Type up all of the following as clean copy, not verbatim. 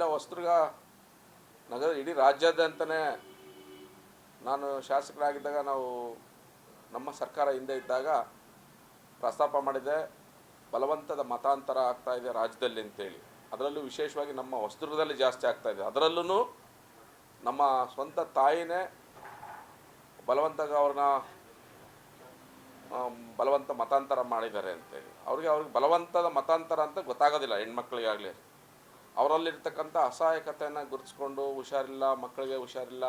ಇಲ್ಲ ಹೊಸದುರ್ಗ ನಗರ ಇಡೀ ರಾಜ್ಯಾದ್ಯಂತನೇ ನಾನು ಶಾಸಕರಾಗಿದ್ದಾಗ ನಾವು ನಮ್ಮ ಸರ್ಕಾರ ಹಿಂದೆ ಇದ್ದಾಗ ಪ್ರಸ್ತಾಪ ಮಾಡಿದೆ, ಬಲವಂತದ ಮತಾಂತರ ಆಗ್ತಾಯಿದೆ ರಾಜ್ಯದಲ್ಲಿ ಅಂತೇಳಿ. ಅದರಲ್ಲೂ ವಿಶೇಷವಾಗಿ ನಮ್ಮ ಹೊಸದುರ್ಗದಲ್ಲಿ ಜಾಸ್ತಿ ಆಗ್ತಾಯಿದೆ. ಅದರಲ್ಲೂ ನಮ್ಮ ಸ್ವಂತ ತಾಯಿನೇ ಅವ್ರನ್ನ ಬಲವಂತ ಮತಾಂತರ ಮಾಡಿದ್ದಾರೆ ಅಂತೇಳಿ. ಅವ್ರಿಗೆ ಬಲವಂತದ ಮತಾಂತರ ಅಂತ ಗೊತ್ತಾಗೋದಿಲ್ಲ ಹೆಣ್ಮಕ್ಳಿಗಾಗಲಿ. ಅವರಲ್ಲಿರ್ತಕ್ಕಂಥ ಅಸಹಾಯಕತೆಯನ್ನು ಗುರುತಿಸ್ಕೊಂಡು ಹುಷಾರಿಲ್ಲ, ಮಕ್ಕಳಿಗೆ ಹುಷಾರಿಲ್ಲ,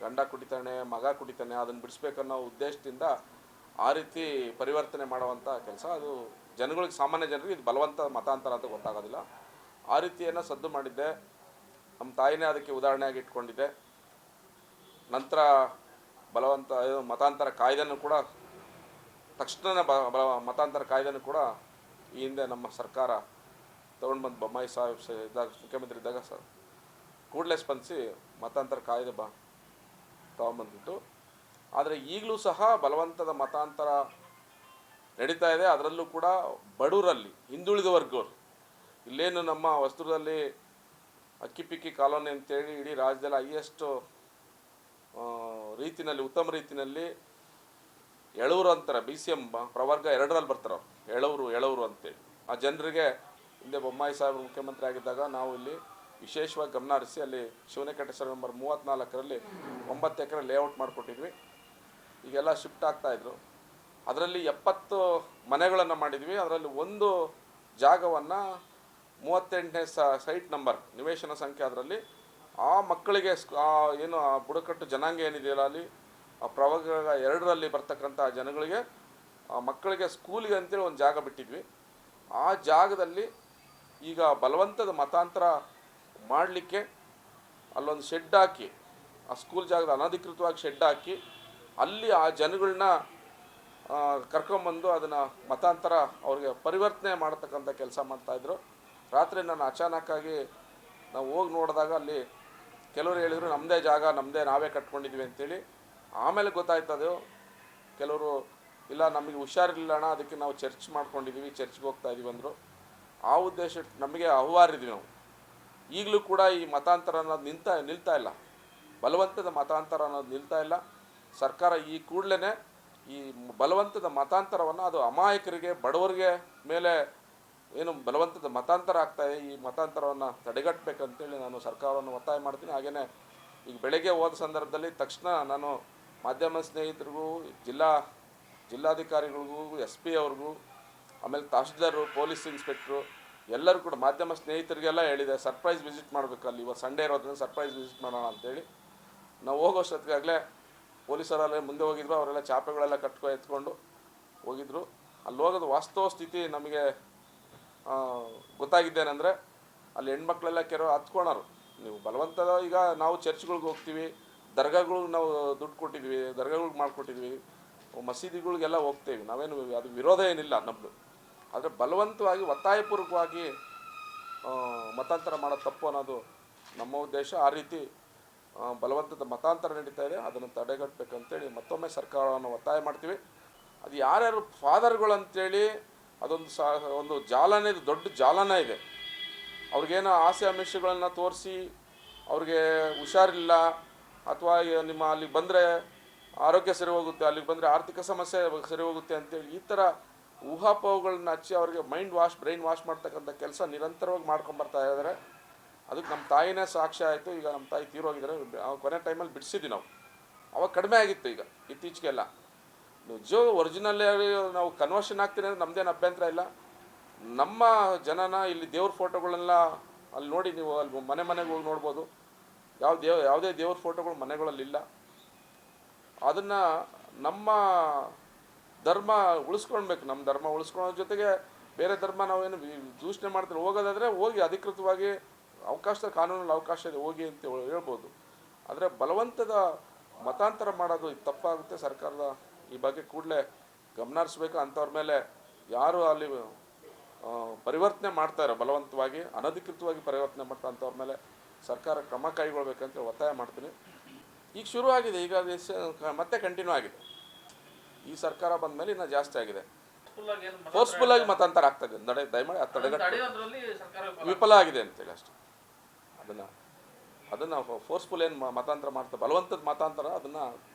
ಗಂಡ ಕುಡಿತಾನೆ, ಮಗ ಕುಡಿತಾನೆ, ಅದನ್ನು ಬಿಡಿಸ್ಬೇಕನ್ನೋ ಉದ್ದೇಶದಿಂದ ಆ ರೀತಿ ಪರಿವರ್ತನೆ ಮಾಡುವಂಥ ಕೆಲಸ. ಅದು ಜನಗಳಿಗೆ, ಸಾಮಾನ್ಯ ಜನರಿಗೆ ಇದು ಬಲವಂತ ಮತಾಂತರ ಅಂತ ಗೊತ್ತಾಗೋದಿಲ್ಲ. ಆ ರೀತಿಯನ್ನು ಸದ್ದು ಮಾಡಿದ್ದೆ. ನಮ್ಮ ತಾಯಿನೇ ಅದಕ್ಕೆ ಉದಾಹರಣೆಯಾಗಿ ಇಟ್ಕೊಂಡಿದ್ದೆ. ನಂತರ ಬಲವಂತ ಮತಾಂತರ ಕಾಯ್ದೆನೂ ಕೂಡ ತಕ್ಷಣ ಮತಾಂತರ ಕಾಯ್ದೆನೂ ಕೂಡ ಈ ಹಿಂದೆ ನಮ್ಮ ಸರ್ಕಾರ ತೊಗೊಂಡು ಬಂದು ಬೊಮ್ಮಾಯಿ ಸಾಹೇಬ್ ಇದ್ದಾಗ ಮುಖ್ಯಮಂತ್ರಿ ಇದ್ದಾಗ ಕೂಡಲೇ ಸ್ಪಂದಿಸಿ ಮತಾಂತರ ಕಾಯ್ದೆ ತೊಗೊಂಬಂದಿತ್ತು. ಆದರೆ ಈಗಲೂ ಸಹ ಬಲವಂತದ ಮತಾಂತರ ನಡೀತಾ ಇದೆ. ಅದರಲ್ಲೂ ಕೂಡ ಬಡವರಲ್ಲಿ, ಹಿಂದುಳಿದ ವರ್ಗವರು. ಇಲ್ಲೇನು ನಮ್ಮ ಹೊಸದುರ್ಗದಲ್ಲಿ ಅಕ್ಕಿಪಿಕ್ಕಿ ಕಾಲೋನಿ ಅಂತೇಳಿ ಇಡೀ ರಾಜ್ಯದಲ್ಲಿ ಹೈಯೆಸ್ಟು ರೀತಿಯಲ್ಲಿ, ಉತ್ತಮ ರೀತಿಯಲ್ಲಿ ಎಳವರು ಅಂತಾರೆ, BCM ಪ್ರವರ್ಗ 2ರಲ್ಲಿ ಬರ್ತಾರೆ ಅವರು, ಎಳವರು ಅಂತೇಳಿ. ಆ ಜನರಿಗೆ ಹಿಂದೆ ಬೊಮ್ಮಾಯಿ ಸಾಹೇಬರು ಮುಖ್ಯಮಂತ್ರಿ ಆಗಿದ್ದಾಗ ನಾವು ಇಲ್ಲಿ ವಿಶೇಷವಾಗಿ ಗಮನ ಹರಿಸಿ ಅಲ್ಲಿ ಶಿವನಕಟ್ಟೆ ಸರ್ವೆ ನಂಬರ್ 34ರಲ್ಲಿ 9 ಎಕರೆ ಲೇಔಟ್ ಮಾಡಿಕೊಟ್ಟಿದ್ವಿ. ಈಗೆಲ್ಲ ಶಿಫ್ಟ್ ಆಗ್ತಾಯಿದ್ರು. ಅದರಲ್ಲಿ 70 ಮನೆಗಳನ್ನು ಮಾಡಿದ್ವಿ. ಅದರಲ್ಲಿ ಒಂದು ಜಾಗವನ್ನು 38ನೇ ಸೈಟ್ ನಂಬರ್ ನಿವೇಶನ ಸಂಖ್ಯೆ, ಅದರಲ್ಲಿ ಆ ಮಕ್ಕಳಿಗೆ ಏನು ಆ ಬುಡಕಟ್ಟು ಜನಾಂಗ ಏನಿದೆಯಲ್ಲ ಅಲ್ಲಿ ಆ ಪ್ರವರ್ಗ 2ರಲ್ಲಿ ಬರ್ತಕ್ಕಂಥ ಜನಗಳಿಗೆ, ಆ ಮಕ್ಕಳಿಗೆ ಸ್ಕೂಲಿಗೆ ಅಂತೇಳಿ ಒಂದು ಜಾಗ ಬಿಟ್ಟಿದ್ವಿ. ಆ ಜಾಗದಲ್ಲಿ ಈಗ ಬಲವಂತದ ಮತಾಂತರ ಮಾಡಲಿಕ್ಕೆ ಅಲ್ಲೊಂದು ಶೆಡ್ ಹಾಕಿ, ಆ ಸ್ಕೂಲ್ ಜಾಗದ ಅನಧಿಕೃತವಾಗಿ ಶೆಡ್ ಹಾಕಿ ಅಲ್ಲಿ ಆ ಜನಗಳನ್ನ ಕರ್ಕೊಂಬಂದು ಅದನ್ನು ಮತಾಂತರ ಅವ್ರಿಗೆ ಪರಿವರ್ತನೆ ಮಾಡತಕ್ಕಂಥ ಕೆಲಸ ಮಾಡ್ತಾಯಿದ್ರು. ರಾತ್ರಿ ನಾನು ಅಚಾನಕ್ಕಾಗಿ ನಾವು ಹೋಗಿ ನೋಡಿದಾಗ ಅಲ್ಲಿ ಕೆಲವರು ಹೇಳಿದರು ನಮ್ಮದೇ ಜಾಗ, ನಾವೇ ಕಟ್ಕೊಂಡಿದ್ವಿ ಅಂತೇಳಿ. ಆಮೇಲೆ ಗೊತ್ತಾಯ್ತದು ಕೆಲವರು ಇಲ್ಲ ನಮಗೆ ಹುಷಾರಿಲ್ಲ ಅಣ್ಣ, ಅದಕ್ಕೆ ನಾವು ಚರ್ಚ್ ಮಾಡ್ಕೊಂಡಿದ್ದೀವಿ, ಚರ್ಚ್ಗೆ ಹೋಗ್ತಾ ಇದ್ದೀವಿ ಅಂದರು. ಆ ಉದ್ದೇಶ ನಮಗೆ ಅಹವಾರಿದ್ವಿ ನಾವು. ಈಗಲೂ ಕೂಡ ಈ ಮತಾಂತರ ಅನ್ನೋದು ನಿಲ್ತಾ ಇಲ್ಲ, ಬಲವಂತದ ಮತಾಂತರ ಅನ್ನೋದು ನಿಲ್ತಾ ಇಲ್ಲ. ಸರ್ಕಾರ ಈ ಕೂಡಲೇ ಈ ಬಲವಂತದ ಮತಾಂತರವನ್ನು, ಅದು ಅಮಾಯಕರಿಗೆ, ಬಡವರಿಗೆ ಮೇಲೆ ಏನು ಬಲವಂತದ ಮತಾಂತರ ಆಗ್ತಾಯಿದೆ, ಈ ಮತಾಂತರವನ್ನು ತಡೆಗಟ್ಟಬೇಕಂತೇಳಿ ನಾನು ಸರ್ಕಾರವನ್ನು ಒತ್ತಾಯ ಮಾಡ್ತೀನಿ. ಹಾಗೆಯೇ ಈಗ ಬೆಳಗ್ಗೆ ಹೋದ ಸಂದರ್ಭದಲ್ಲಿ ತಕ್ಷಣ ನಾನು ಮಾಧ್ಯಮ ಸ್ನೇಹಿತರಿಗೂ, ಜಿಲ್ಲಾಧಿಕಾರಿಗಳಿಗೂ, SP ಅವ್ರಿಗೂ, ಆಮೇಲೆ ತಹಶೀಲ್ದಾರು, ಪೊಲೀಸ್ ಇನ್ಸ್ಪೆಕ್ಟ್ರು ಎಲ್ಲರೂ ಕೂಡ ಮಾಧ್ಯಮ ಸ್ನೇಹಿತರಿಗೆಲ್ಲ ಹೇಳಿದೆ, ಸರ್ಪ್ರೈಸ್ ವಿಸಿಟ್ ಮಾಡಬೇಕು ಅಲ್ಲಿ, ಇವತ್ತು ಸಂಡೇ ಇರೋದ್ರಿಂದ ಸರ್ಪ್ರೈಸ್ ವಿಸಿಟ್ ಮಾಡೋಣ ಅಂತೇಳಿ. ನಾವು ಹೋಗೋಷ್ಟೊತ್ತಿಗಾಗಲೇ ಪೊಲೀಸರಲ್ಲೇ ಮುಂದೆ ಹೋಗಿದ್ರು. ಅವರೆಲ್ಲ ಚಾಪೆಗಳೆಲ್ಲ ಎತ್ಕೊಂಡು ಹೋಗಿದ್ರು. ಅಲ್ಲಿ ಹೋಗೋದು ವಾಸ್ತವ ಸ್ಥಿತಿ ನಮಗೆ ಗೊತ್ತಾಗಿದ್ದೇನೆಂದರೆ, ಅಲ್ಲಿ ಹೆಣ್ಮಕ್ಳೆಲ್ಲ ಕೆಲವು ಹತ್ಕೊಳೋರು, ನೀವು ಬಲವಂತದ, ಈಗ ನಾವು ಚರ್ಚ್ಗಳಿಗೆ ಹೋಗ್ತೀವಿ, ದರ್ಗಾಗಳಿಗೆ ನಾವು ದುಡ್ಡು ಕೊಟ್ಟಿದ್ವಿ, ದರ್ಗಾಗಳಿಗೆ ಮಾಡಿಕೊಟ್ಟಿದ್ವಿ, ಮಸೀದಿಗಳಿಗೆಲ್ಲ ಹೋಗ್ತೇವೆ, ನಾವೇನು ಅದು ವಿರೋಧ ಏನಿಲ್ಲ ನಮ್ಮದು. ಆದರೆ ಬಲವಂತವಾಗಿ ಒತ್ತಾಯಪೂರ್ವಕವಾಗಿ ಮತಾಂತರ ಮಾಡೋದು ತಪ್ಪು ಅನ್ನೋದು ನಮ್ಮ ಉದ್ದೇಶ. ಆ ರೀತಿ ಬಲವಂತದ ಮತಾಂತರ ನಡೀತಾ ಇದೆ, ಅದನ್ನು ತಡೆಗಟ್ಟಬೇಕಂತೇಳಿ ಮತ್ತೊಮ್ಮೆ ಸರ್ಕಾರವನ್ನು ಒತ್ತಾಯ ಮಾಡ್ತೀವಿ. ಅದು ಯಾರ್ಯಾರು ಫಾದರ್ಗಳು ಅಂತೇಳಿ ಒಂದು ಜಾಲನೇ, ದೊಡ್ಡ ಜಾಲನೇ ಇದೆ. ಅವ್ರಿಗೇನೋ ಆಸೆ ಆಮಿಷಗಳನ್ನು ತೋರಿಸಿ ಅವ್ರಿಗೆ ಹುಷಾರಿಲ್ಲ, ಅಥವಾ ನಿಮ್ಮ ಅಲ್ಲಿಗೆ ಬಂದರೆ ಆರೋಗ್ಯ ಸರಿ ಹೋಗುತ್ತೆ, ಅಲ್ಲಿಗೆ ಬಂದರೆ ಆರ್ಥಿಕ ಸಮಸ್ಯೆ ಸರಿ ಹೋಗುತ್ತೆ ಅಂತೇಳಿ ಈ ಥರ ಊಹಾಪೋಹಗಳನ್ನ ಹಚ್ಚಿ ಅವ್ರಿಗೆ ಬ್ರೈನ್ ವಾಶ್ ಮಾಡ್ತಕ್ಕಂಥ ಕೆಲಸ ನಿರಂತರವಾಗಿ ಮಾಡ್ಕೊಂಬರ್ತಾ ಇದ್ದಾರೆ. ಅದಕ್ಕೆ ನಮ್ಮ ತಾಯಿನೇ ಸಾಕ್ಷಿ ಆಯಿತು. ಈಗ ನಮ್ಮ ತಾಯಿ ತೀರೋಗಿದ್ದಾರೆ. ಕೊನೆ ಟೈಮಲ್ಲಿ ಬಿಡಿಸಿದ್ವಿ ನಾವು. ಅವಾಗ ಕಡಿಮೆ ಆಗಿತ್ತು, ಈಗ ಇತ್ತೀಚೆಗೆಲ್ಲ ನಿಜವಾಗ ಒರಿಜಿನಲ್ಲೇ ನಾವು ಕನ್ವರ್ಷನ್ ಆಗ್ತೀನಿ ಅಂದರೆ ನಮ್ಮದೇನು ಅಭ್ಯಂತರ ಇಲ್ಲ. ನಮ್ಮ ಜನನ ಇಲ್ಲಿ ದೇವ್ರ ಫೋಟೋಗಳನ್ನೆಲ್ಲ ಅಲ್ಲಿ ನೋಡಿ, ನೀವು ಅಲ್ಲಿ ಮನೆಗೆ ಹೋಗಿ ನೋಡ್ಬೋದು. ಯಾವುದೇ ದೇವ್ರ ಫೋಟೋಗಳು ಮನೆಗಳಲ್ಲಿಲ್ಲ. ಅದನ್ನು ನಮ್ಮ ಧರ್ಮ ಉಳಿಸ್ಕೊಳ್ಬೇಕು. ನಮ್ಮ ಧರ್ಮ ಉಳಿಸ್ಕೊಳ್ಳೋ ಜೊತೆಗೆ ಬೇರೆ ಧರ್ಮ ನಾವೇನು ದೂಷಣೆ ಮಾಡ್ತಾರೆ, ಹೋಗೋದಾದರೆ ಹೋಗಿ ಅಧಿಕೃತವಾಗಿ ಕಾನೂನಲ್ಲಿ ಅವಕಾಶ ಇದೆ, ಹೋಗಿ ಅಂತ ಹೇಳ್ಬೋದು. ಆದರೆ ಬಲವಂತದ ಮತಾಂತರ ಮಾಡೋದು ತಪ್ಪಾಗುತ್ತೆ. ಸರ್ಕಾರದ ಈ ಬಗ್ಗೆ ಕೂಡಲೇ ಗಮನ ಹರಿಸ್ಬೇಕು. ಅಂಥವ್ರ ಮೇಲೆ ಯಾರು ಅಲ್ಲಿ ಪರಿವರ್ತನೆ ಮಾಡ್ತಾರೆ, ಬಲವಂತವಾಗಿ ಅನಧಿಕೃತವಾಗಿ ಪರಿವರ್ತನೆ ಮಾಡ್ತಾರೆ, ಅಂಥವ್ರ ಮೇಲೆ ಸರ್ಕಾರ ಕ್ರಮ ಕೈಗೊಳ್ಬೇಕಂತ ಒತ್ತಾಯ ಮಾಡ್ತೀನಿ. ಈಗ ಶುರುವಾಗಿದೆ, ಈಗ ಮತ್ತೆ ಕಂಟಿನ್ಯೂ ಆಗಿದೆ. ಈ ಸರ್ಕಾರ ಬಂದ ಮೇಲೆ ಇನ್ನೂ ಜಾಸ್ತಿ ಆಗಿದೆ. ಫೋರ್ಸ್ಫುಲ್ಲಾಗಿ ಮತಾಂತರ ಆಗ್ತದೆ. ದಯಮಾಡಿ ಅದು ತಡೆಗಟ್ಟ ವಿಫಲ ಆಗಿದೆ ಅಂತೇಳಿ ಅಷ್ಟೇ. ಅದನ್ನು ಫೋರ್ಸ್ಫುಲ್ ಏನು ಮತಾಂತರ ಮಾಡ್ತಾರೆ, ಬಲವಂತದ ಮತಾಂತರ, ಅದನ್ನು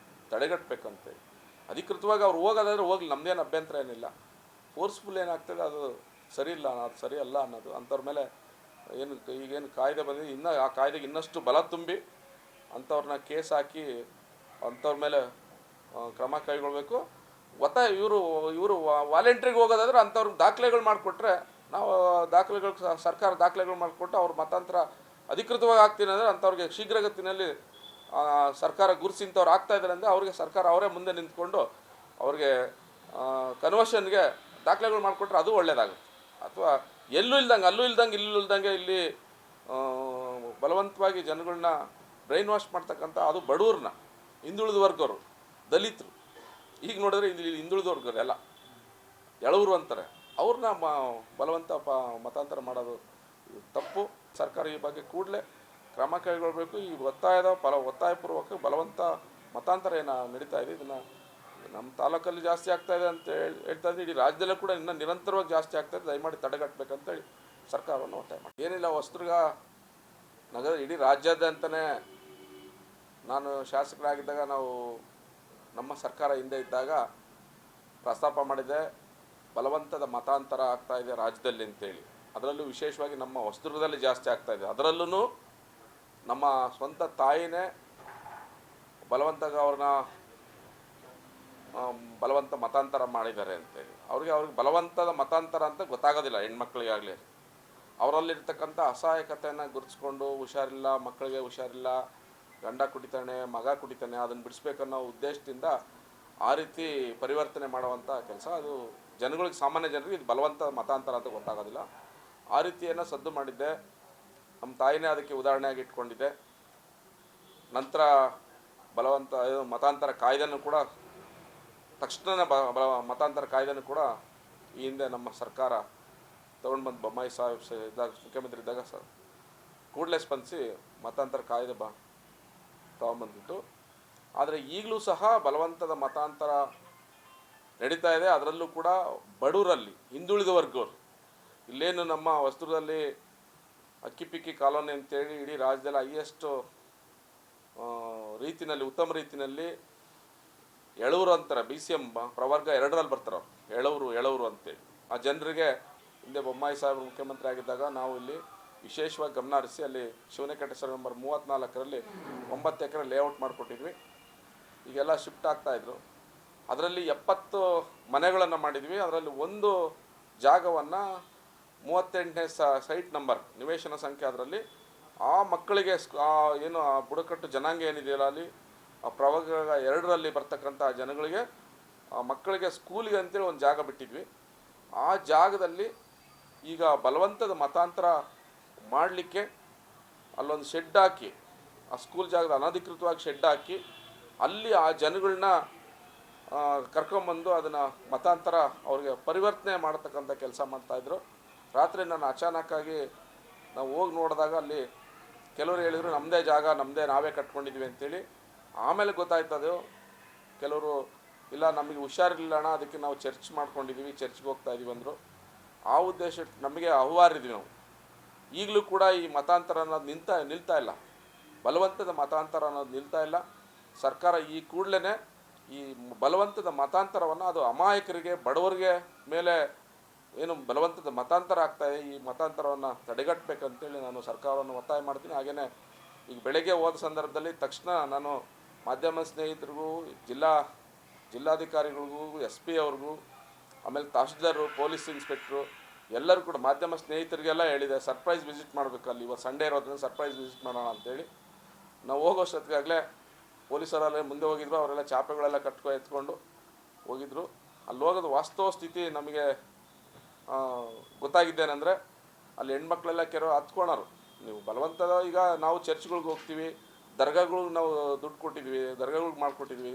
ತಡೆಗಟ್ಟಬೇಕಂತೆ. ಅಧಿಕೃತವಾಗಿ ಅವ್ರು ಹೋಗೋದಾದ್ರೆ ಹೋಗ್ಲಿ, ನಮ್ಮದೇನು ಅಭ್ಯಂತರ ಏನಿಲ್ಲ. ಫೋರ್ಸ್ಫುಲ್ ಏನಾಗ್ತದೆ ಅದು ಸರಿ ಇಲ್ಲ, ಅದು ಸರಿ ಅಲ್ಲ ಅನ್ನೋದು. ಅಂಥವ್ರ ಮೇಲೆ ಈಗೇನು ಕಾಯ್ದೆ ಬಂದಿದೆ, ಇನ್ನೂ ಆ ಕಾಯ್ದೆಗೆ ಇನ್ನಷ್ಟು ಬಲ ತುಂಬಿ ಅಂಥವ್ರನ್ನ ಕೇಸ್ ಹಾಕಿ ಅಂಥವ್ರ ಮೇಲೆ ಕ್ರಮ ಕೈಗೊಳ್ಳಬೇಕು. ಇವರು ವಾಲಂಟ್ರಿಗೆ ಹೋಗೋದಾದ್ರೆ ಅಂಥವ್ರಿಗೆ ದಾಖಲೆಗಳು ಮಾಡಿಕೊಟ್ರೆ, ನಾವು ಸರ್ಕಾರ ದಾಖಲೆಗಳು ಮಾಡಿಕೊಟ್ಟು ಅವ್ರ ಮತಾಂತರ ಅಧಿಕೃತವಾಗಿ ಆಗ್ತೀನಿ ಅಂದರೆ ಅಂಥವ್ರಿಗೆ ಶೀಘ್ರಗತಿನಲ್ಲಿ ಸರ್ಕಾರ ಗುರುಸಿಂಥವ್ರು ಆಗ್ತಾಯಿದ್ದಾರೆ ಅಂದರೆ ಅವ್ರಿಗೆ ಸರ್ಕಾರ ಅವರೇ ಮುಂದೆ ನಿಂತ್ಕೊಂಡು ಅವ್ರಿಗೆ ಕನ್ವರ್ಷನ್ಗೆ ದಾಖಲೆಗಳು ಮಾಡಿಕೊಟ್ರೆ ಅದು ಒಳ್ಳೆಯದಾಗುತ್ತೆ. ಅಥವಾ ಎಲ್ಲೂ ಇಲ್ದಂಗೆ ಇಲ್ಲಿ ಬಲವಂತವಾಗಿ ಜನಗಳನ್ನ ಬ್ರೈನ್ ವಾಶ್ ಮಾಡ್ತಕ್ಕಂಥ, ಅದು ಬಡವ್ರನ್ನ, ಹಿಂದುಳಿದ ವರ್ಗವರು, ದಲಿತರು, ಈಗ ನೋಡಿದ್ರೆ ಇಲ್ಲಿ ಹಿಂದುಳಿದ ವರ್ಗರು ಎಲ್ಲ ಎಳವರು ಅಂತಾರೆ, ಅವ್ರನ್ನ ಬಲವಂತ ಮತಾಂತರ ಮಾಡೋದು ತಪ್ಪು. ಸರ್ಕಾರ ಈ ಬಗ್ಗೆ ಕೂಡಲೇ ಕ್ರಮ ಕೈಗೊಳ್ಳಬೇಕು. ಈ ಒತ್ತಾಯಪೂರ್ವಕ ಬಲವಂತ ಮತಾಂತರ ಏನು ನಡೀತಾ ಇದೆ, ಇದನ್ನು ನಮ್ಮ ತಾಲೂಕಲ್ಲಿ ಜಾಸ್ತಿ ಆಗ್ತಾಯಿದೆ ಅಂತ ಹೇಳ್ತಾ ಇದ್ದೀನಿ. ಇಡೀ ರಾಜ್ಯದಲ್ಲೂ ಕೂಡ ಇನ್ನೂ ನಿರಂತರವಾಗಿ ಜಾಸ್ತಿ ಆಗ್ತಾಯಿದೆ. ದಯಮಾಡಿ ತಡೆಗಟ್ಟಬೇಕಂತೇಳಿ ಸರ್ಕಾರವನ್ನು ಒತ್ತಾಯ ಮಾಡಿ. ಏನಿಲ್ಲ, ಹೊಸದುರ್ಗ ನಗರ ಇಡೀ ರಾಜ್ಯಾದ್ಯಂತನೇ ನಾನು ಶಾಸಕರಾಗಿದ್ದಾಗ ನಮ್ಮ ಸರ್ಕಾರ ಹಿಂದೆ ಇದ್ದಾಗ ಪ್ರಸ್ತಾಪ ಮಾಡಿದೆ, ಬಲವಂತದ ಮತಾಂತರ ಆಗ್ತಾಯಿದೆ ರಾಜ್ಯದಲ್ಲಿ ಅಂತೇಳಿ. ಅದರಲ್ಲೂ ವಿಶೇಷವಾಗಿ ನಮ್ಮ ಹೊಸದುರ್ಗದಲ್ಲಿ ಜಾಸ್ತಿ ಆಗ್ತಾಯಿದೆ. ಅದರಲ್ಲೂ ನಮ್ಮ ಸ್ವಂತ ತಾಯಿನೇ ಅವ್ರನ್ನ ಬಲವಂತ ಮತಾಂತರ ಮಾಡಿದ್ದಾರೆ ಅಂತೇಳಿ. ಅವ್ರಿಗೆ ಬಲವಂತದ ಮತಾಂತರ ಅಂತ ಗೊತ್ತಾಗೋದಿಲ್ಲ ಹೆಣ್ಮಕ್ಳಿಗಾಗಲಿ. ಅವರಲ್ಲಿರ್ತಕ್ಕಂಥ ಅಸಹಾಯಕತೆಯನ್ನು ಗುರುತಿಸ್ಕೊಂಡು ಹುಷಾರಿಲ್ಲ, ಮಕ್ಕಳಿಗೆ ಹುಷಾರಿಲ್ಲ, ಗಂಡ ಕುಡಿತಾನೆ, ಮಗ ಕುಡಿತಾನೆ, ಅದನ್ನು ಬಿಡಿಸ್ಬೇಕನ್ನೋ ಉದ್ದೇಶದಿಂದ ಆ ರೀತಿ ಪರಿವರ್ತನೆ ಮಾಡುವಂಥ ಕೆಲಸ. ಅದು ಜನಗಳಿಗೆ, ಸಾಮಾನ್ಯ ಜನರಿಗೆ ಇದು ಬಲವಂತ ಮತಾಂತರ ಅಂತ ಗೊತ್ತಾಗೋದಿಲ್ಲ. ಆ ರೀತಿಯನ್ನು ಸದ್ದು ಮಾಡಿದ್ದೆ. ನಮ್ಮ ತಾಯಿನೇ ಅದಕ್ಕೆ ಉದಾಹರಣೆಯಾಗಿ ಇಟ್ಕೊಂಡಿದ್ದೆ. ನಂತರ ಬಲವಂತ ಮತಾಂತರ ಕಾಯ್ದೆನೂ ಕೂಡ ತಕ್ಷಣ ಮತಾಂತರ ಕಾಯ್ದೆನೂ ಕೂಡ ಈ ಹಿಂದೆ ನಮ್ಮ ಸರ್ಕಾರ ತೊಗೊಂಡು ಬಂದು ಬೊಮ್ಮಾಯಿ ಸಾಹೇಬ್ ಇದ್ದಾಗ ಮುಖ್ಯಮಂತ್ರಿ ಇದ್ದಾಗ ಕೂಡಲೇ ಸ್ಪಂದಿಸಿ ಮತಾಂತರ ಕಾಯ್ದೆ ತೊಗೊಂಬಂದ್ಬಿಟ್ಟು. ಆದರೆ ಈಗಲೂ ಸಹ ಬಲವಂತದ ಮತಾಂತರ ನಡೀತಾ ಇದೆ. ಅದರಲ್ಲೂ ಕೂಡ ಬಡವರಲ್ಲಿ, ಹಿಂದುಳಿದ ವರ್ಗವರು. ಇಲ್ಲೇನು ನಮ್ಮ ಹೊಸದುರ್ಗದಲ್ಲಿ ಅಕ್ಕಿಪಿಕ್ಕಿ ಕಾಲೋನಿ ಅಂತೇಳಿ ಇಡೀ ರಾಜ್ಯದಲ್ಲಿ ಹೈಯೆಸ್ಟ್ ರೀತಿಯಲ್ಲಿ, ಉತ್ತಮ ರೀತಿಯಲ್ಲಿ ಎಳವರು ಅಂತಾರೆ, BCM ಪ್ರವರ್ಗ 2ರಲ್ಲಿ ಬರ್ತಾರೆ ಅವ್ರು, ಎಳವರು ಅಂತೇಳಿ. ಆ ಜನರಿಗೆ ಹಿಂದೆ ಬೊಮ್ಮಾಯಿ ಸಾಹೇಬರು ಮುಖ್ಯಮಂತ್ರಿ ಆಗಿದ್ದಾಗ ನಾವು ಇಲ್ಲಿ ವಿಶೇಷವಾಗಿ ಗಮನ ಹರಿಸಿ ಅಲ್ಲಿ ಶಿವನಕಟ್ಟೆ ಸರ್ವೆ ನಂಬರ್ 34ರಲ್ಲಿ 9 ಎಕರೆ ಲೇಔಟ್ ಮಾಡಿಕೊಟ್ಟಿದ್ವಿ. ಈಗೆಲ್ಲ ಶಿಫ್ಟ್ ಆಗ್ತಾಯಿದ್ರು. ಅದರಲ್ಲಿ 70 ಮನೆಗಳನ್ನು ಮಾಡಿದ್ವಿ. ಅದರಲ್ಲಿ ಒಂದು ಜಾಗವನ್ನು 38ನೇ ಸೈಟ್ ನಂಬರ್ ನಿವೇಶನ ಸಂಖ್ಯೆ, ಅದರಲ್ಲಿ ಆ ಮಕ್ಕಳಿಗೆ ಏನು ಆ ಬುಡಕಟ್ಟು ಜನಾಂಗ ಏನಿದೆಯಲ್ಲ ಅಲ್ಲಿ ಆ ಪ್ರವರ್ಗ 2ರಲ್ಲಿ ಬರ್ತಕ್ಕಂಥ ಜನಗಳಿಗೆ, ಆ ಮಕ್ಕಳಿಗೆ ಸ್ಕೂಲಿಗೆ ಅಂತೇಳಿ ಒಂದು ಜಾಗ ಬಿಟ್ಟಿದ್ವಿ. ಆ ಜಾಗದಲ್ಲಿ ಈಗ ಬಲವಂತದ ಮತಾಂತರ ಮಾಡಲಿಕ್ಕೆ ಅಲ್ಲೊಂದು ಶೆಡ್ ಹಾಕಿ, ಆ ಸ್ಕೂಲ್ ಜಾಗದ ಅನಧಿಕೃತವಾಗಿ ಶೆಡ್ ಹಾಕಿ ಅಲ್ಲಿ ಆ ಜನಗಳನ್ನ ಕರ್ಕೊಂಬಂದು ಅದನ್ನು ಮತಾಂತರ ಅವ್ರಿಗೆ ಪರಿವರ್ತನೆ ಮಾಡತಕ್ಕಂಥ ಕೆಲಸ ಮಾಡ್ತಾಯಿದ್ರು. ರಾತ್ರಿ ನಾನು ಅಚಾನಕ್ಕಾಗಿ ನಾವು ಹೋಗಿ ನೋಡಿದಾಗ ಅಲ್ಲಿ ಕೆಲವರು ಹೇಳಿದರು ನಮ್ಮದೇ ಜಾಗ, ನಾವೇ ಕಟ್ಕೊಂಡಿದ್ವಿ ಅಂತೇಳಿ. ಆಮೇಲೆ ಗೊತ್ತಾಯ್ತದು, ಕೆಲವರು ಇಲ್ಲ ನಮಗೆ ಹುಷಾರಿಲ್ಲ ಅಣ್ಣ, ಅದಕ್ಕೆ ನಾವು ಚರ್ಚ್ ಮಾಡ್ಕೊಂಡಿದ್ದೀವಿ, ಚರ್ಚ್ಗೆ ಹೋಗ್ತಾ ಇದ್ದೀವಿ ಅಂದರು. ಆ ಉದ್ದೇಶ ನಮಗೆ ಅಹವಾರಿದ್ವಿ ನಾವು. ಈಗಲೂ ಕೂಡ ಈ ಮತಾಂತರ ಅನ್ನೋದು ನಿಲ್ತಾ ಇಲ್ಲ, ಬಲವಂತದ ಮತಾಂತರ ಅನ್ನೋದು ನಿಲ್ತಾ ಇಲ್ಲ. ಸರ್ಕಾರ ಈ ಕೂಡಲೇ ಈ ಬಲವಂತದ ಮತಾಂತರವನ್ನು, ಅದು ಅಮಾಯಕರಿಗೆ, ಬಡವರಿಗೆ ಮೇಲೆ ಏನು ಬಲವಂತದ ಮತಾಂತರ ಆಗ್ತಾಯಿದೆ, ಈ ಮತಾಂತರವನ್ನು ತಡೆಗಟ್ಟಬೇಕಂತೇಳಿ ನಾನು ಸರ್ಕಾರವನ್ನು ಒತ್ತಾಯ ಮಾಡ್ತೀನಿ. ಹಾಗೆಯೇ ಈಗ ಬೆಳಗ್ಗೆ ಹೋದ ಸಂದರ್ಭದಲ್ಲಿ ತಕ್ಷಣ ನಾನು ಮಾಧ್ಯಮ ಸ್ನೇಹಿತರಿಗೂ, ಜಿಲ್ಲಾಧಿಕಾರಿಗಳಿಗೂ, SP ಅವ್ರಿಗೂ, ಆಮೇಲೆ ತಹಶೀಲ್ದಾರರು, ಪೊಲೀಸ್ ಇನ್ಸ್ಪೆಕ್ಟ್ರು ಎಲ್ಲರೂ ಕೂಡ ಮಾಧ್ಯಮ ಸ್ನೇಹಿತರಿಗೆಲ್ಲ ಹೇಳಿದೆ, ಸರ್ಪ್ರೈಸ್ ವಿಸಿಟ್ ಮಾಡಬೇಕು ಅಲ್ಲಿ, ಇವತ್ತು ಸಂಡೇ ಇರೋದ್ರಿಂದ ಸರ್ಪ್ರೈಸ್ ವಿಸಿಟ್ ಮಾಡೋಣ ಅಂತೇಳಿ. ನಾವು ಹೋಗೋಷ್ಟೊತ್ತಿಗಾಗಲೇ ಪೊಲೀಸರಲ್ಲೇ ಮುಂದೆ ಹೋಗಿದ್ರು. ಅವರೆಲ್ಲ ಚಾಪೆಗಳೆಲ್ಲ ಎತ್ಕೊಂಡು ಹೋಗಿದ್ರು. ಅಲ್ಲಿ ಹೋಗೋದು ವಾಸ್ತವ ಸ್ಥಿತಿ ನಮಗೆ ಗೊತ್ತಾಗಿದ್ದೇನೆಂದರೆ, ಅಲ್ಲಿ ಹೆಣ್ಮಕ್ಳೆಲ್ಲ ಕೆಲವರು ಹತ್ಕೊಳೋರು. ನೀವು ಬಲವಂತದ, ಈಗ ನಾವು ಚರ್ಚ್ಗಳಿಗೆ ಹೋಗ್ತೀವಿ, ದರ್ಗಾಗಳಿಗೆ ನಾವು ದುಡ್ಡು ಕೊಟ್ಟಿದ್ವಿ, ದರ್ಗಾಗಳಿಗೆ ಮಾಡಿಕೊಟ್ಟಿದ್ವಿ,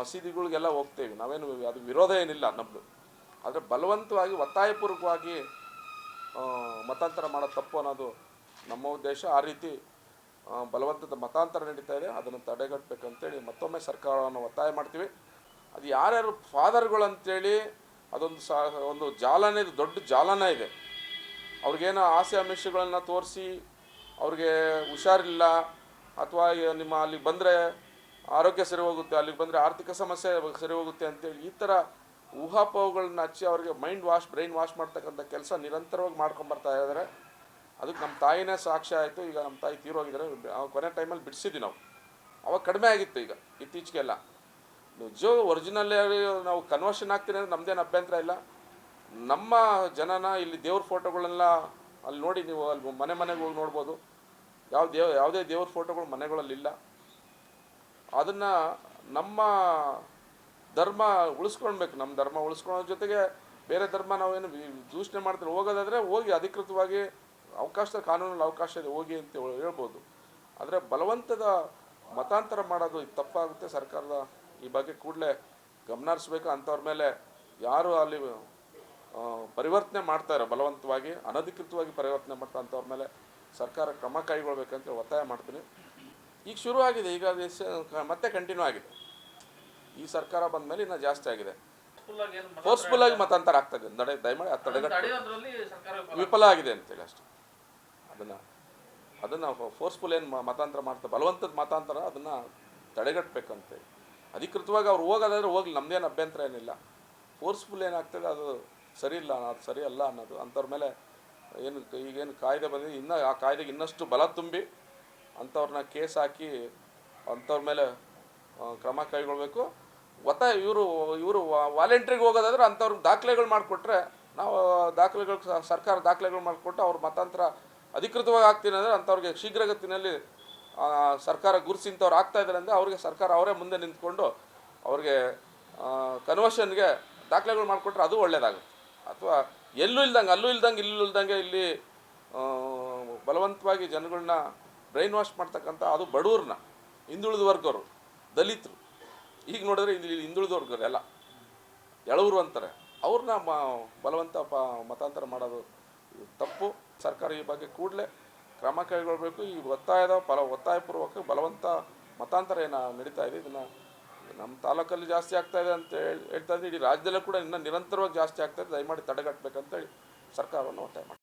ಮಸೀದಿಗಳಿಗೆಲ್ಲ ಹೋಗ್ತೇವೆ, ನಾವೇನು ಅದು ವಿರೋಧ ಏನಿಲ್ಲ ನಮ್ಮದು. ಆದರೆ ಬಲವಂತವಾಗಿ ಒತ್ತಾಯಪೂರ್ವಕವಾಗಿ ಮತಾಂತರ ಮಾಡೋದು ತಪ್ಪು ಅನ್ನೋದು ನಮ್ಮ ಉದ್ದೇಶ. ಆ ರೀತಿ ಬಲವಂತದ ಮತಾಂತರ ನಡೀತಾ ಇದೆ, ಅದನ್ನು ತಡೆಗಟ್ಟಬೇಕಂತೇಳಿ ಮತ್ತೊಮ್ಮೆ ಸರ್ಕಾರವನ್ನು ಒತ್ತಾಯ ಮಾಡ್ತೀವಿ. ಅದು ಯಾರ್ಯಾರು ಫಾದರ್ಗಳು ಅಂತೇಳಿ ಅದೊಂದು ಒಂದು ಜಾಲನೇ, ದೊಡ್ಡ ಜಾಲನೇ ಇದೆ. ಅವ್ರಿಗೇನೋ ಆಸೆ ಆಮಿಷಗಳನ್ನು ತೋರಿಸಿ ಅವ್ರಿಗೆ ಹುಷಾರಿಲ್ಲ ಅಥವಾ ನಿಮ್ಮ ಅಲ್ಲಿಗೆ ಬಂದರೆ ಆರೋಗ್ಯ ಸರಿ ಹೋಗುತ್ತೆ, ಅಲ್ಲಿಗೆ ಬಂದರೆ ಆರ್ಥಿಕ ಸಮಸ್ಯೆ ಸರಿ ಹೋಗುತ್ತೆ ಅಂತೇಳಿ ಈ ಥರ ಊಹಾಪೋಹಗಳನ್ನ ಹಚ್ಚಿ ಅವ್ರಿಗೆ ಬ್ರೈನ್ ವಾಶ್ ಮಾಡ್ತಕ್ಕಂಥ ಕೆಲಸ ನಿರಂತರವಾಗಿ ಮಾಡ್ಕೊಂಬರ್ತಾ ಇದ್ದಾರೆ. ಅದಕ್ಕೆ ನಮ್ಮ ತಾಯಿನೇ ಸಾಕ್ಷ್ಯ ಆಯಿತು. ಈಗ ನಮ್ಮ ತಾಯಿ ತೀರೋಗಿದ್ದಾರೆ. ಕೊನೆ ಟೈಮಲ್ಲಿ ಬಿಡಿಸಿದ್ವಿ ನಾವು. ಅವಾಗ ಕಡಿಮೆ ಆಗಿತ್ತು. ಈಗ ಇತ್ತೀಚೆಗೆಲ್ಲ ನಿಜ ಒರಿಜಿನಲ್ ನಾವು ಕನ್ವರ್ಷನ್ ಆಗ್ತೀನಿ ಅಂದರೆ ನಮ್ಮದೇನು ಅಭ್ಯಂತರ ಇಲ್ಲ. ನಮ್ಮ ಜನನ ಇಲ್ಲಿ ದೇವ್ರ ಫೋಟೋಗಳೆಲ್ಲ ಅಲ್ಲಿ ನೋಡಿ, ನೀವು ಅಲ್ಲಿ ಮನೆಗೆ ಹೋಗಿ ನೋಡ್ಬೋದು. ಯಾವುದೇ ದೇವ್ರ ಫೋಟೋಗಳು ಮನೆಗಳಲ್ಲಿಲ್ಲ. ಅದನ್ನು ನಮ್ಮ ಧರ್ಮ ಉಳಿಸ್ಕೊಳ್ಬೇಕು. ನಮ್ಮ ಧರ್ಮ ಉಳಿಸ್ಕೊಳ್ಳೋ ಜೊತೆಗೆ ಬೇರೆ ಧರ್ಮ ನಾವೇನು ದೂಷಣೆ ಮಾಡ್ತಾರೆ. ಹೋಗೋದಾದರೆ ಹೋಗಿ ಅಧಿಕೃತವಾಗಿ ಕಾನೂನಲ್ಲಿ ಅವಕಾಶ ಇದೆ, ಹೋಗಿ ಅಂತ ಹೇಳ್ಬೋದು. ಆದರೆ ಬಲವಂತದ ಮತಾಂತರ ಮಾಡೋದು ಇದು ತಪ್ಪಾಗುತ್ತೆ. ಸರ್ಕಾರದ ಈ ಬಗ್ಗೆ ಕೂಡಲೇ ಗಮನ ಹರಿಸ್ಬೇಕು. ಅಂಥವ್ರ ಮೇಲೆ ಯಾರು ಅಲ್ಲಿ ಪರಿವರ್ತನೆ ಮಾಡ್ತಾರೆ, ಬಲವಂತವಾಗಿ ಅನಧಿಕೃತವಾಗಿ ಪರಿವರ್ತನೆ ಮಾಡ್ತಾರೆ, ಅಂಥವ್ರ ಮೇಲೆ ಸರ್ಕಾರ ಕ್ರಮ ಕೈಗೊಳ್ಬೇಕಂತ ಒತ್ತಾಯ ಮಾಡ್ತೀನಿ. ಈಗ ಶುರುವಾಗಿದೆ, ಈಗ ಮತ್ತೆ ಕಂಟಿನ್ಯೂ ಆಗಿದೆ. ಈ ಸರ್ಕಾರ ಬಂದ ಮೇಲೆ ಇನ್ನೂ ಜಾಸ್ತಿ ಆಗಿದೆ. ಫೋರ್ಸ್ಫುಲ್ಲಾಗಿ ಮತಾಂತರ ಆಗ್ತದೆ. ದಯಮಾಡಿ ಅದು ತಡೆಗಟ್ಟ ವಿಫಲ ಆಗಿದೆ ಅಂತೇಳಿ ಅಷ್ಟೇ. ಅದನ್ನು ಫೋರ್ಸ್ಫುಲ್ ಏನು ಮತಾಂತರ ಮಾಡ್ತಾರೆ, ಬಲವಂತದ ಮತಾಂತರ, ಅದನ್ನು ತಡೆಗಟ್ಟಬೇಕಂತೇಳಿ. ಅಧಿಕೃತವಾಗಿ ಅವ್ರು ಹೋಗೋದಾದ್ರೆ ಹೋಗ್ಲಿ, ನಮ್ಮದೇನು ಅಭ್ಯಂತರ ಏನಿಲ್ಲ. ಫೋರ್ಸ್ಫುಲ್ ಏನಾಗ್ತದೆ ಅದು ಸರಿ ಇಲ್ಲ, ಅದು ಸರಿ ಅಲ್ಲ ಅನ್ನೋದು. ಅಂಥವ್ರ ಮೇಲೆ ಈಗೇನು ಕಾಯ್ದೆ ಬಂದಿದೆ, ಇನ್ನೂ ಆ ಕಾಯ್ದೆಗೆ ಇನ್ನಷ್ಟು ಬಲ ತುಂಬಿ ಅಂಥವ್ರನ್ನ ಕೇಸ್ ಹಾಕಿ ಅಂಥವ್ರ ಮೇಲೆ ಕ್ರಮ ಕೈಗೊಳ್ಬೇಕು. ಇವರು ವಾಲಂಟ್ರಿಗೆ ಹೋಗೋದಾದ್ರೆ ಅಂಥವ್ರಿಗೆ ದಾಖಲೆಗಳು ಮಾಡಿಕೊಟ್ರೆ, ನಾವು ಸರ್ಕಾರ ದಾಖಲೆಗಳು ಮಾಡಿಕೊಟ್ಟು ಅವ್ರ ಮತಾಂತರ ಅಧಿಕೃತವಾಗಿ ಆಗ್ತೀನಿ ಅಂದರೆ ಅಂಥವ್ರಿಗೆ ಶೀಘ್ರಗತಿನಲ್ಲಿ ಸರ್ಕಾರ ಗುರುಸಿಂಥವ್ರು ಆಗ್ತಾಯಿದ್ದಾರೆ ಅಂದರೆ ಅವ್ರಿಗೆ ಸರ್ಕಾರ ಅವರೇ ಮುಂದೆ ನಿಂತ್ಕೊಂಡು ಅವ್ರಿಗೆ ಕನ್ವರ್ಷನ್ಗೆ ದಾಖಲೆಗಳು ಮಾಡಿಕೊಟ್ರೆ ಅದು ಒಳ್ಳೆಯದಾಗುತ್ತೆ. ಅಥವಾ ಅಲ್ಲೂ ಇಲ್ದಂಗೆ ಇಲ್ಲಿ ಬಲವಂತವಾಗಿ ಜನಗಳನ್ನ ಬ್ರೈನ್ ವಾಶ್ ಮಾಡ್ತಕ್ಕಂಥ, ಅದು ಬಡವ್ರನ್ನ, ಹಿಂದುಳಿದ ವರ್ಗವರು, ದಲಿತರು, ಈಗ ನೋಡಿದ್ರೆ ಇಲ್ಲಿ ಹಿಂದುಳಿದ ವರ್ಗರು ಎಲ್ಲ ಎಳವರು ಅಂತಾರೆ, ಅವ್ರನ್ನ ಬಲವಂತ ಮತಾಂತರ ಮಾಡೋದು ತಪ್ಪು. ಸರ್ಕಾರ ಈ ಬಗ್ಗೆ ಕೂಡಲೇ ಕ್ರಮ ಕೈಗೊಳ್ಳಬೇಕು. ಈ ಒತ್ತಾಯಪೂರ್ವಕ ಬಲವಂತ ಮತಾಂತರ ಏನು ನಡೀತಾ ಇದೆ, ಇದನ್ನು ನಮ್ಮ ತಾಲೂಕಲ್ಲಿ ಜಾಸ್ತಿ ಆಗ್ತಾಯಿದೆ ಅಂತ ಹೇಳ್ತಾ ಇದ್ದೀನಿ. ಇಡೀ ರಾಜ್ಯದಲ್ಲೂ ಕೂಡ ಇನ್ನೂ ನಿರಂತರವಾಗಿ ಜಾಸ್ತಿ ಆಗ್ತಾಯಿದೆ. ದಯಮಾಡಿ ತಡೆಗಟ್ಟಬೇಕಂತೇಳಿ ಸರ್ಕಾರವನ್ನು ಒತ್ತಾಯ ಮಾಡಿ.